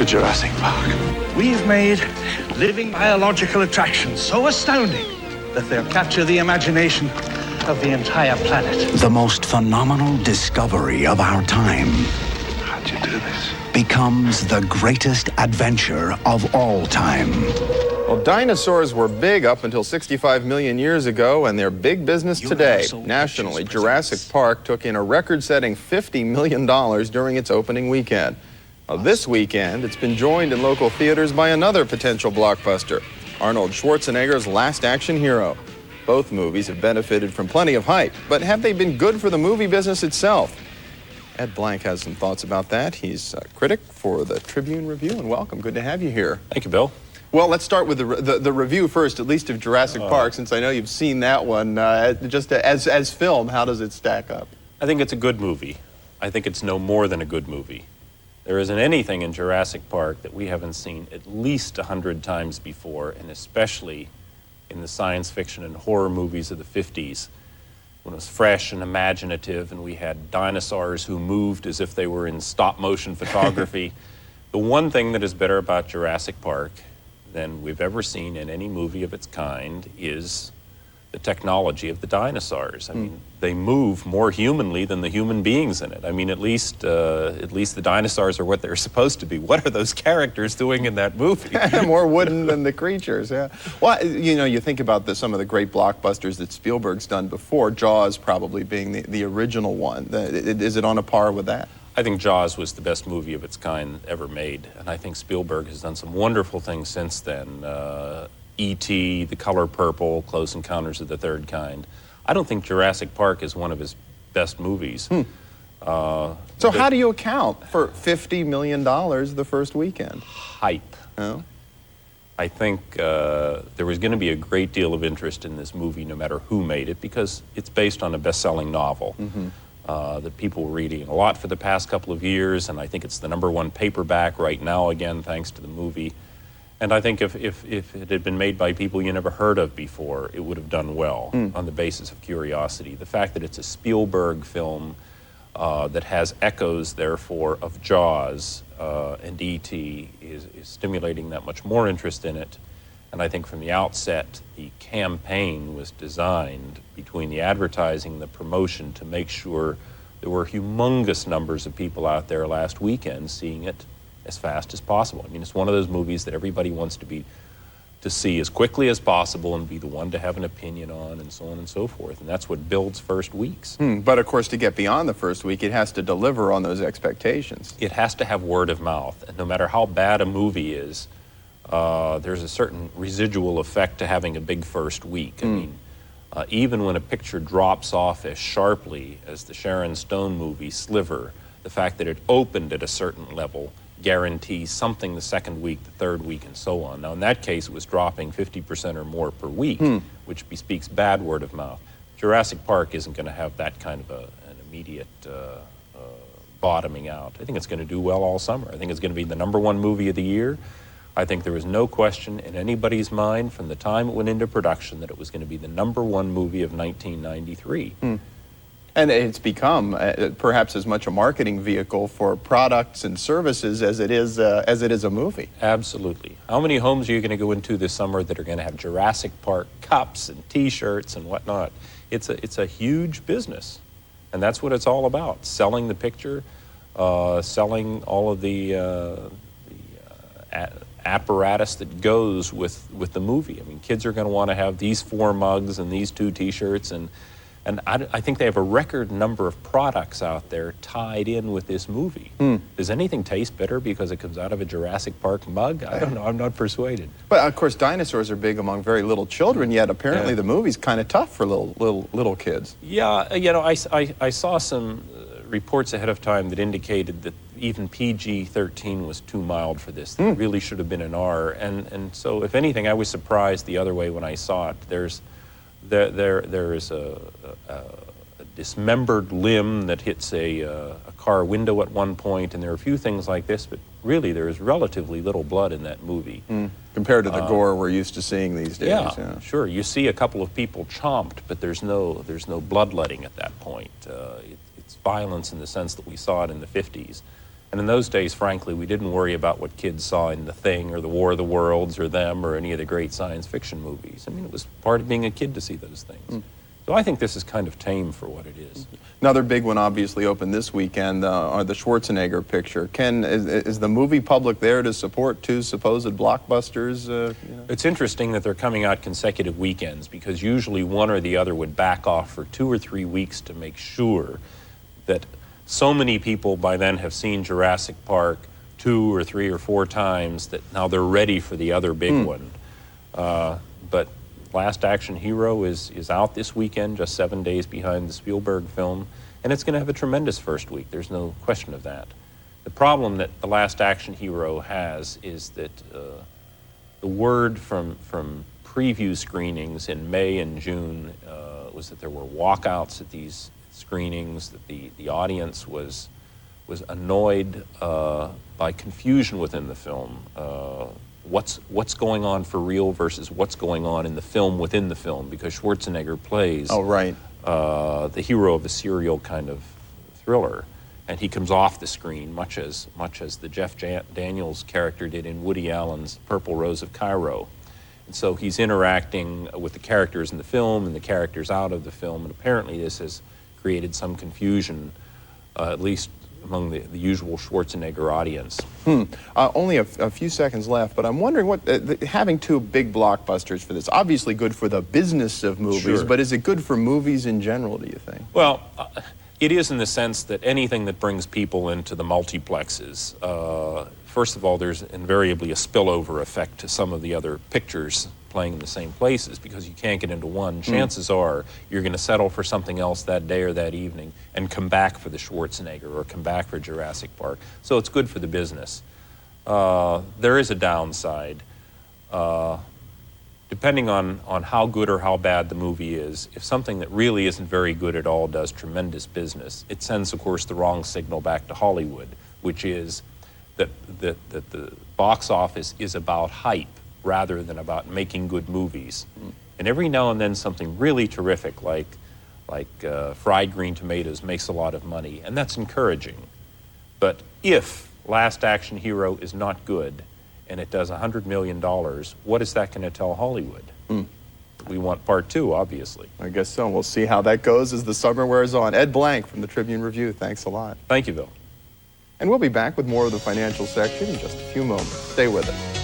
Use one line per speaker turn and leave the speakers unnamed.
to Jurassic Park.
We've made living biological attractions so astounding that they'll capture the imagination of the entire planet.
The most phenomenal discovery of our time
How'd you do this?
becomes the greatest adventure of all time.
Well, dinosaurs were big up until 65 million years ago, and they're big business today. Nationally, Jurassic Park took in a record-setting $50 million during its opening weekend. Now, this weekend, it's been joined in local theaters by another potential blockbuster, Arnold Schwarzenegger's Last Action Hero. Both movies have benefited from plenty of hype, but have they been good for the movie business itself? Ed Blank has some thoughts about that. He's a critic for the Tribune Review, and welcome. Good to have you here.
Thank you, Bill.
Well, let's start with the review first, at least of Jurassic Park, since I know you've seen that one. Just as film, how does it stack up?
I think it's a good movie. I think it's no more than a good movie. There isn't anything in Jurassic Park that we haven't seen at least 100 times before, and especially in the science fiction and horror movies of the 50s, when it was fresh and imaginative, and we had dinosaurs who moved as if they were in stop-motion photography. The one thing that is better about Jurassic Park than we've ever seen in any movie of its kind is the technology of the dinosaurs. I mean, they move more humanly than the human beings in it. I mean, at least the dinosaurs are what they're supposed to be. What are those characters doing in that movie?
More wooden than the creatures, yeah. Well, you know, you think about some of the great blockbusters that Spielberg's done before, Jaws probably being the original one. Is it on a par with that?
I think Jaws was the best movie of its kind ever made, and I think Spielberg has done some wonderful things since then. E.T., The Color Purple, Close Encounters of the Third Kind. I don't think Jurassic Park is one of his best movies.
So how do you account for $50 million the first weekend?
Hype.
Oh?
I think there was going to be a great deal of interest in this movie no matter who made it, because it's based on a best-selling novel. That people were reading a lot for the past couple of years, and I think it's the #1 paperback right now again, thanks to the movie. And I think if it had been made by people you never heard of before, it would have done well on the basis of curiosity. The fact that it's a Spielberg film that has echoes, therefore, of Jaws and E.T. is stimulating that much more interest in it. And I think from the outset, the campaign was designed between the advertising and the promotion to make sure there were humongous numbers of people out there last weekend seeing it as fast as possible. I mean, it's one of those movies that everybody wants to see as quickly as possible and be the one to have an opinion on, and so on and so forth. And that's what builds first weeks.
But of course, to get beyond the first week, it has to deliver on those expectations.
It has to have word of mouth. And no matter how bad a movie is, there's a certain residual effect to having a big first week. I mean, even when a picture drops off as sharply as the Sharon Stone movie Sliver, the fact that it opened at a certain level guarantees something the second week, the third week, and so on. Now, in that case, it was dropping 50% or more per week, which bespeaks bad word of mouth. Jurassic Park isn't going to have that kind of an immediate bottoming out. I think it's going to do well all summer. I think it's going to be the #1 movie of the year. I think there was no question in anybody's mind from the time it went into production that it was going to be the #1 movie of 1993.
And it's become perhaps as much a marketing vehicle for products and services as it is a movie.
Absolutely. How many homes are you going to go into this summer that are going to have Jurassic Park cups and T-shirts and whatnot? It's a huge business, and that's what it's all about: selling the picture, selling all of the apparatus that goes with the movie. I mean, kids are going to want to have these 4 mugs and these 2 T-shirts, and I think they have a record number of products out there tied in with this movie. Does anything taste better because it comes out of a Jurassic Park mug? I don't know. I'm not persuaded.
But of course, dinosaurs are big among very little children. Yet apparently, the movie's kind of tough for little kids.
Yeah, you know, I saw some reports ahead of time that indicated that even PG-13 was too mild for this. It really should have been an R. And so, if anything, I was surprised the other way when I saw it. There is a dismembered limb that hits a car window at one point, and there are a few things like this, but really there is relatively little blood in that movie.
Compared to the gore we're used to seeing these days.
Yeah, sure. You see a couple of people chomped, but there's no bloodletting at that point. It's violence in the sense that we saw it in the 50s. And in those days, frankly, we didn't worry about what kids saw in The Thing or The War of the Worlds or Them or any of the great science fiction movies. I mean, it was part of being a kid to see those things. So I think this is kind of tame for what it is.
Another big one obviously opened this weekend, the Schwarzenegger picture. Ken, is the movie public there to support two supposed blockbusters? You know?
It's interesting that they're coming out consecutive weekends, because usually one or the other would back off for 2 or 3 weeks to make sure that so many people by then have seen Jurassic Park 2 or 3 or 4 times that now they're ready for the other big one. But Last Action Hero is out this weekend, just 7 days behind the Spielberg film, and it's going to have a tremendous first week. There's no question of that. The problem that The Last Action Hero has is that the word from preview screenings in May and June was that there were walkouts at these screenings, that the audience was annoyed by confusion within the film. What's going on for real versus what's going on in the film within the film, because Schwarzenegger plays the hero of a serial kind of thriller, and he comes off the screen much as the Jeff Daniels character did in Woody Allen's Purple Rose of Cairo. And so he's interacting with the characters in the film and the characters out of the film, and apparently this has created some confusion, at least among the usual Schwarzenegger audience.
Only a few seconds left, but I'm wondering what, having 2 big blockbusters for this, obviously good for the business of movies,
Sure.
but is it good for movies in general, do you think?
Well, it is in the sense that anything that brings people into the multiplexes, first of all, there's invariably a spillover effect to some of the other pictures playing in the same places, because you can't get into one. Chances are you're going to settle for something else that day or that evening and come back for the Schwarzenegger or come back for Jurassic Park. So it's good for the business. There is a downside. Depending on how good or how bad the movie is, if something that really isn't very good at all does tremendous business, it sends, of course, the wrong signal back to Hollywood, which is that the box office is about hype rather than about making good movies. And every now and then something really terrific like fried green tomatoes makes a lot of money, and that's encouraging. But if Last Action Hero is not good and it does $100 million, what is that going to tell Hollywood? We want part 2, obviously.
I guess so. We'll see how that goes as the summer wears on. Ed Blank from the Tribune Review, thanks a lot.
Thank you, Bill.
And we'll be back with more of the financial section in just a few moments. Stay with us.